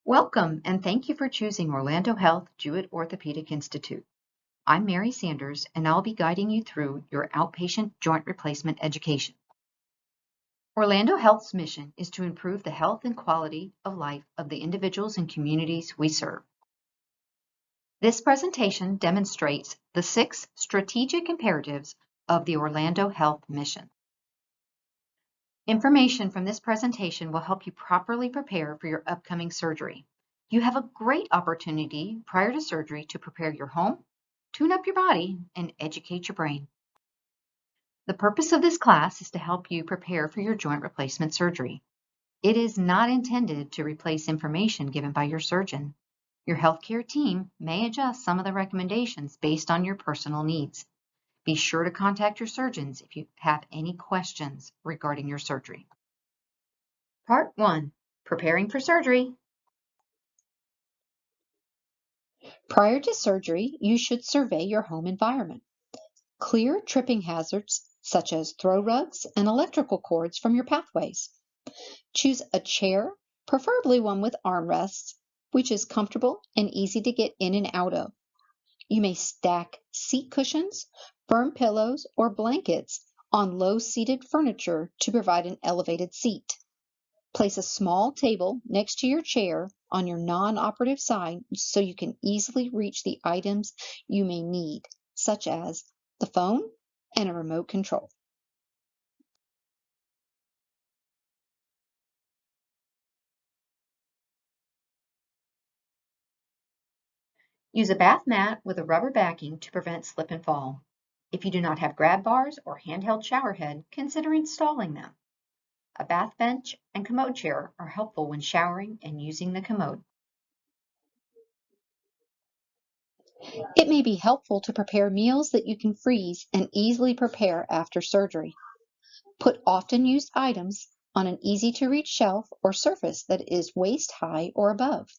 Welcome, and thank you for choosing Orlando Health Jewett Orthopedic Institute. I'm Mary Sanders, and I'll be guiding you through your outpatient joint replacement education. Orlando Health's mission is to improve the health and quality of life of the individuals and communities we serve. This presentation demonstrates the 6 strategic imperatives of the Orlando Health mission. Information from this presentation will help you properly prepare for your upcoming surgery. You have a great opportunity prior to surgery to prepare your home, tune up your body, and educate your brain. The purpose of this class is to help you prepare for your joint replacement surgery. It is not intended to replace information given by your surgeon. Your healthcare team may adjust some of the recommendations based on your personal needs. Be sure to contact your surgeons if you have any questions regarding your surgery. Part 1. Preparing for surgery. Prior to surgery, you should survey your home environment. Clear tripping hazards such as throw rugs and electrical cords from your pathways. Choose a chair, preferably one with armrests, which is comfortable and easy to get in and out of. You may stack seat cushions, firm pillows, or blankets on low-seated furniture to provide an elevated seat. Place a small table next to your chair on your non-operative side so you can easily reach the items you may need, such as the phone and a remote control. Use a bath mat with a rubber backing to prevent slip and fall. If you do not have grab bars or handheld shower head, consider installing them. A bath bench and commode chair are helpful when showering and using the commode. It may be helpful to prepare meals that you can freeze and easily prepare after surgery. Put often used items on an easy-to-reach shelf or surface that is waist-high or above.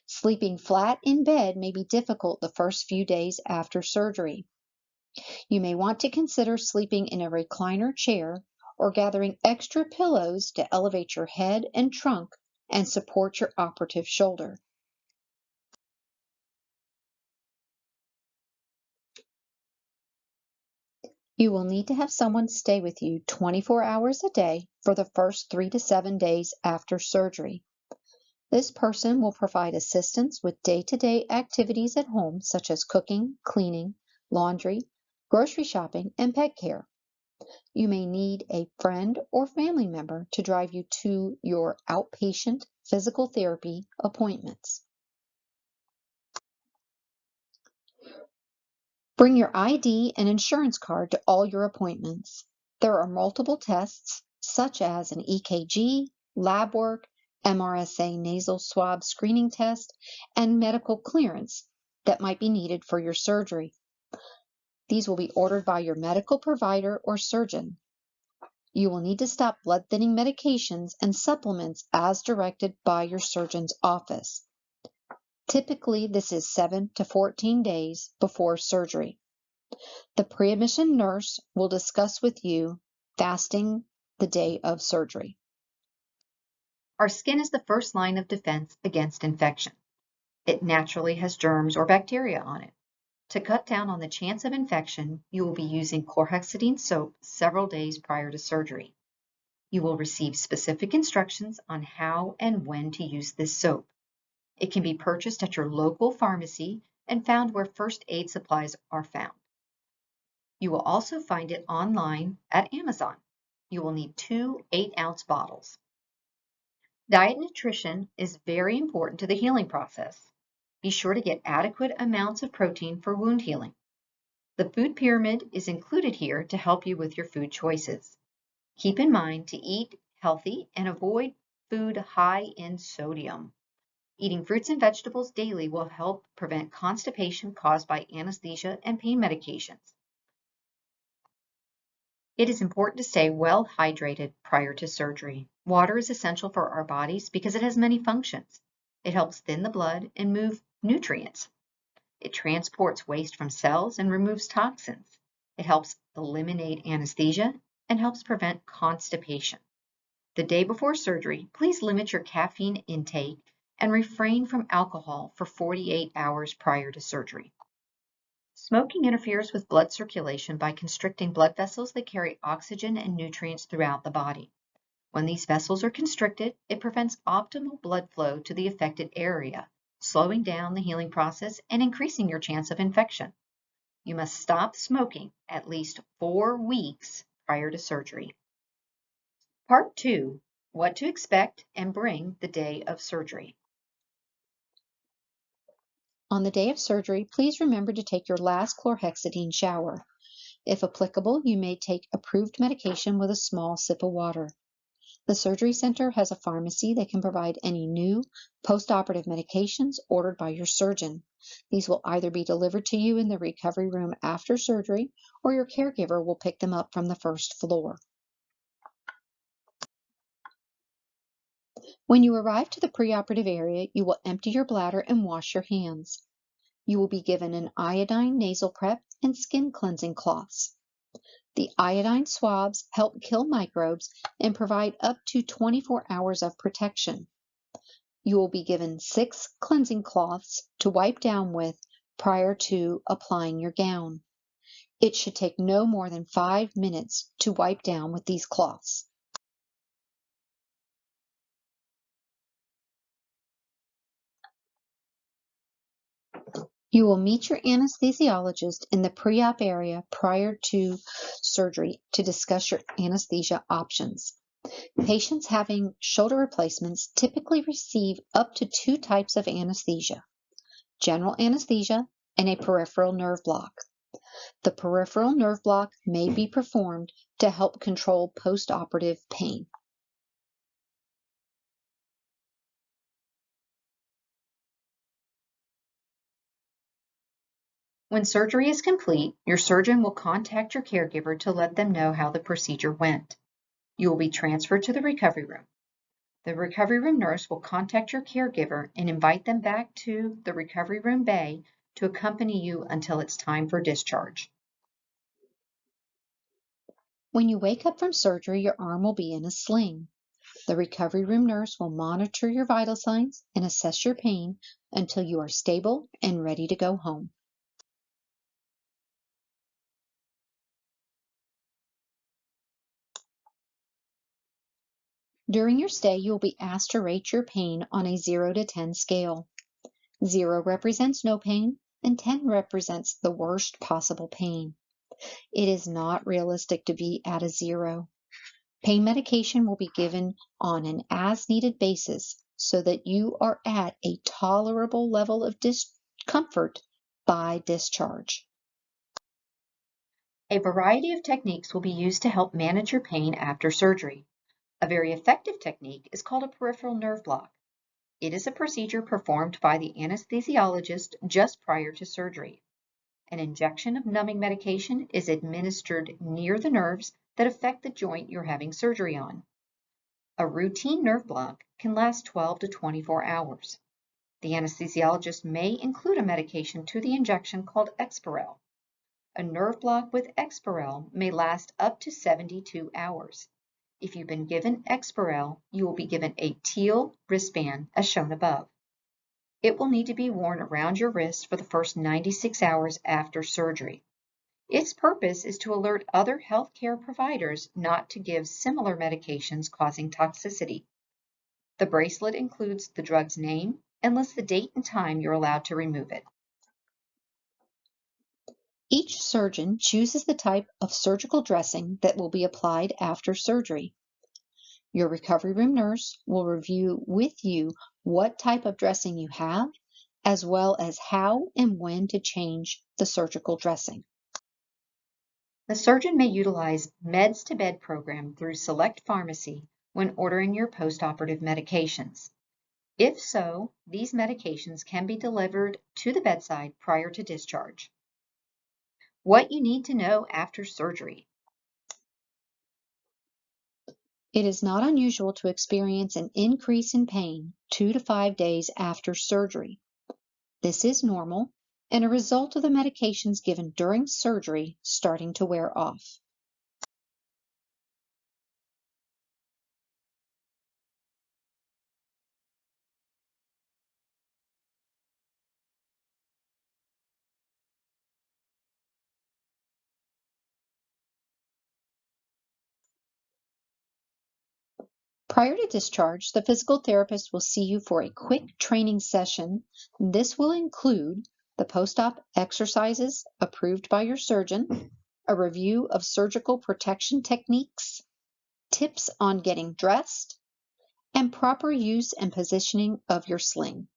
Sleeping flat in bed may be difficult the first few days after surgery. You may want to consider sleeping in a recliner chair or gathering extra pillows to elevate your head and trunk and support your operative shoulder. You will need to have someone stay with you 24 hours a day for the first 3 to 7 days after surgery. This person will provide assistance with day-to-day activities at home, such as cooking, cleaning, laundry, grocery shopping, and pet care. You may need a friend or family member to drive you to your outpatient physical therapy appointments. Bring your ID and insurance card to all your appointments. There are multiple tests, such as an EKG, lab work, MRSA nasal swab screening test, and medical clearance that might be needed for your surgery. These will be ordered by your medical provider or surgeon. You will need to stop blood thinning medications and supplements as directed by your surgeon's office. Typically, this is 7 to 14 days before surgery. The pre-admission nurse will discuss with you fasting the day of surgery. Our skin is the first line of defense against infection. It naturally has germs or bacteria on it. To cut down on the chance of infection, you will be using chlorhexidine soap several days prior to surgery. You will receive specific instructions on how and when to use this soap. It can be purchased at your local pharmacy and found where first aid supplies are found. You will also find it online at Amazon. You will need 2 8-ounce bottles. Diet and nutrition is very important to the healing process. Be sure to get adequate amounts of protein for wound healing. The food pyramid is included here to help you with your food choices. Keep in mind to eat healthy and avoid food high in sodium. Eating fruits and vegetables daily will help prevent constipation caused by anesthesia and pain medications. It is important to stay well hydrated prior to surgery. Water is essential for our bodies because it has many functions. It helps thin the blood and move nutrients. It transports waste from cells and removes toxins. It helps eliminate anesthesia and helps prevent constipation. The day before surgery, please limit your caffeine intake and refrain from alcohol for 48 hours prior to surgery. Smoking interferes with blood circulation by constricting blood vessels that carry oxygen and nutrients throughout the body. When these vessels are constricted, it prevents optimal blood flow to the affected area, slowing down the healing process and increasing your chance of infection. You must stop smoking at least 4 weeks prior to surgery. Part 2, what to expect and bring the day of surgery. On the day of surgery, please remember to take your last chlorhexidine shower. If applicable, you may take approved medication with a small sip of water. The surgery center has a pharmacy that can provide any new post-operative medications ordered by your surgeon. These will either be delivered to you in the recovery room after surgery, or your caregiver will pick them up from the first floor. When you arrive to the preoperative area, you will empty your bladder and wash your hands. You will be given an iodine nasal prep and skin cleansing cloths. The iodine swabs help kill microbes and provide up to 24 hours of protection. You will be given 6 cleansing cloths to wipe down with prior to applying your gown. It should take no more than 5 minutes to wipe down with these cloths. You will meet your anesthesiologist in the pre-op area prior to surgery to discuss your anesthesia options. Patients having shoulder replacements typically receive up to 2 types of anesthesia: general anesthesia and a peripheral nerve block. The peripheral nerve block may be performed to help control post-operative pain. When surgery is complete, your surgeon will contact your caregiver to let them know how the procedure went. You will be transferred to the recovery room. The recovery room nurse will contact your caregiver and invite them back to the recovery room bay to accompany you until it's time for discharge. When you wake up from surgery, your arm will be in a sling. The recovery room nurse will monitor your vital signs and assess your pain until you are stable and ready to go home. During your stay, you will be asked to rate your pain on a 0 to 10 scale. 0 represents no pain, and 10 represents the worst possible pain. It is not realistic to be at a 0. Pain medication will be given on an as-needed basis so that you are at a tolerable level of discomfort by discharge. A variety of techniques will be used to help manage your pain after surgery. A very effective technique is called a peripheral nerve block. It is a procedure performed by the anesthesiologist just prior to surgery. An injection of numbing medication is administered near the nerves that affect the joint you're having surgery on. A routine nerve block can last 12 to 24 hours. The anesthesiologist may include a medication to the injection called Exparel. A nerve block with Exparel may last up to 72 hours. If you've been given Exparel, you will be given a teal wristband as shown above. It will need to be worn around your wrist for the first 96 hours after surgery. Its purpose is to alert other healthcare providers not to give similar medications causing toxicity. The bracelet includes the drug's name and lists the date and time you're allowed to remove it. Each surgeon chooses the type of surgical dressing that will be applied after surgery. Your recovery room nurse will review with you what type of dressing you have, as well as how and when to change the surgical dressing. The surgeon may utilize Meds to Bed program through Select Pharmacy when ordering your postoperative medications. If so, these medications can be delivered to the bedside prior to discharge. What you need to know after surgery. It is not unusual to experience an increase in pain 2 to 5 days after surgery. This is normal and a result of the medications given during surgery starting to wear off. Prior to discharge, the physical therapist will see you for a quick training session. This will include the post-op exercises approved by your surgeon, a review of surgical protection techniques, tips on getting dressed, and proper use and positioning of your sling.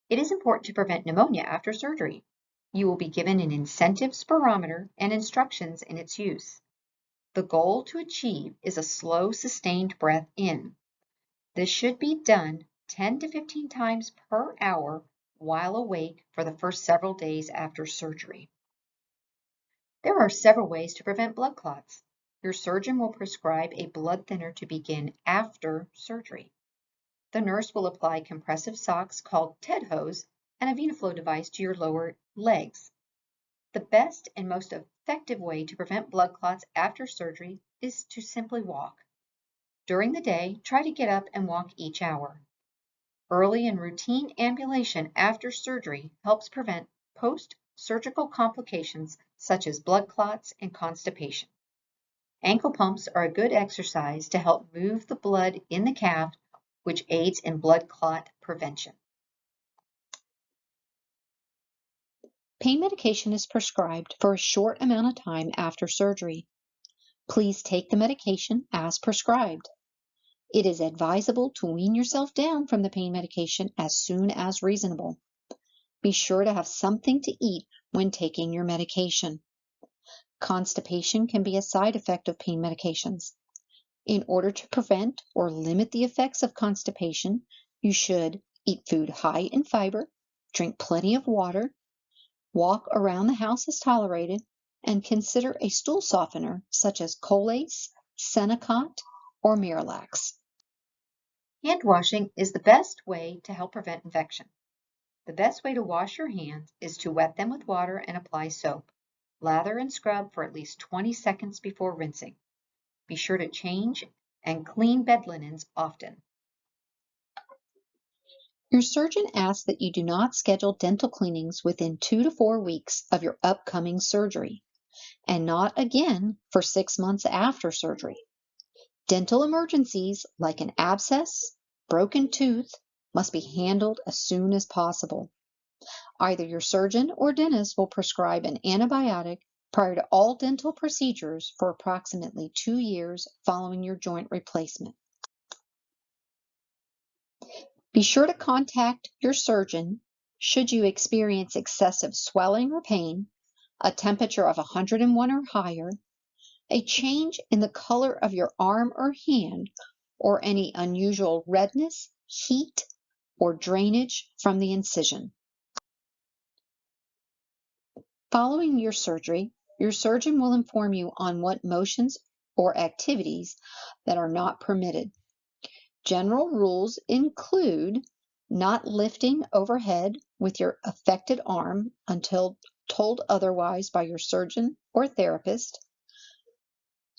It is important to prevent pneumonia after surgery. You will be given an incentive spirometer and instructions in its use. The goal to achieve is a slow, sustained breath in. This should be done 10 to 15 times per hour while awake for the first several days after surgery. There are several ways to prevent blood clots. Your surgeon will prescribe a blood thinner to begin after surgery. The nurse will apply compressive socks called TED hose and a venaflow device to your lower legs. The best and most effective way to prevent blood clots after surgery is to simply walk. During the day, try to get up and walk each hour. Early and routine ambulation after surgery helps prevent post-surgical complications such as blood clots and constipation. Ankle pumps are a good exercise to help move the blood in the calf, which aids in blood clot prevention. Pain medication is prescribed for a short amount of time after surgery. Please take the medication as prescribed. It is advisable to wean yourself down from the pain medication as soon as reasonable. Be sure to have something to eat when taking your medication. Constipation can be a side effect of pain medications. In order to prevent or limit the effects of constipation, you should eat food high in fiber, drink plenty of water, walk around the house as tolerated, and consider a stool softener such as Colace, Senecot, or Miralax. Hand washing is the best way to help prevent infection. The best way to wash your hands is to wet them with water and apply soap. Lather and scrub for at least 20 seconds before rinsing. Be sure to change and clean bed linens often. Your surgeon asks that you do not schedule dental cleanings within 2 to 4 weeks of your upcoming surgery, and not again for 6 months after surgery. Dental emergencies like an abscess, broken tooth, must be handled as soon as possible. Either your surgeon or dentist will prescribe an antibiotic prior to all dental procedures for approximately 2 years following your joint replacement. Be sure to contact your surgeon should you experience excessive swelling or pain, a temperature of 101 or higher, a change in the color of your arm or hand, or any unusual redness, heat, or drainage from the incision. Following your surgery, your surgeon will inform you on what motions or activities that are not permitted. General rules include not lifting overhead with your affected arm until told otherwise by your surgeon or therapist,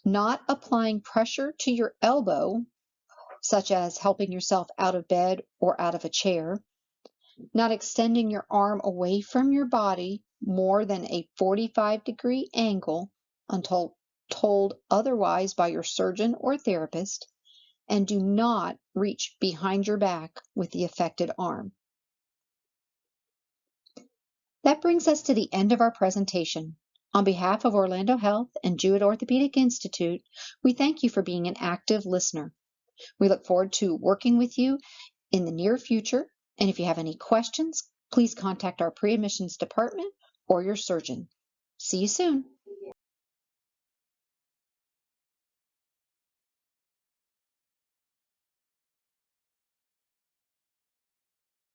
not applying pressure to your elbow, such as helping yourself out of bed or out of a chair, not extending your arm away from your body more than a 45-degree angle until told otherwise by your surgeon or therapist, and do not reach behind your back with the affected arm. That brings us to the end of our presentation. On behalf of Orlando Health and Jewett Orthopedic Institute, we thank you for being an active listener. We look forward to working with you in the near future, and if you have any questions, please contact our pre-admissions department or your surgeon. See you soon.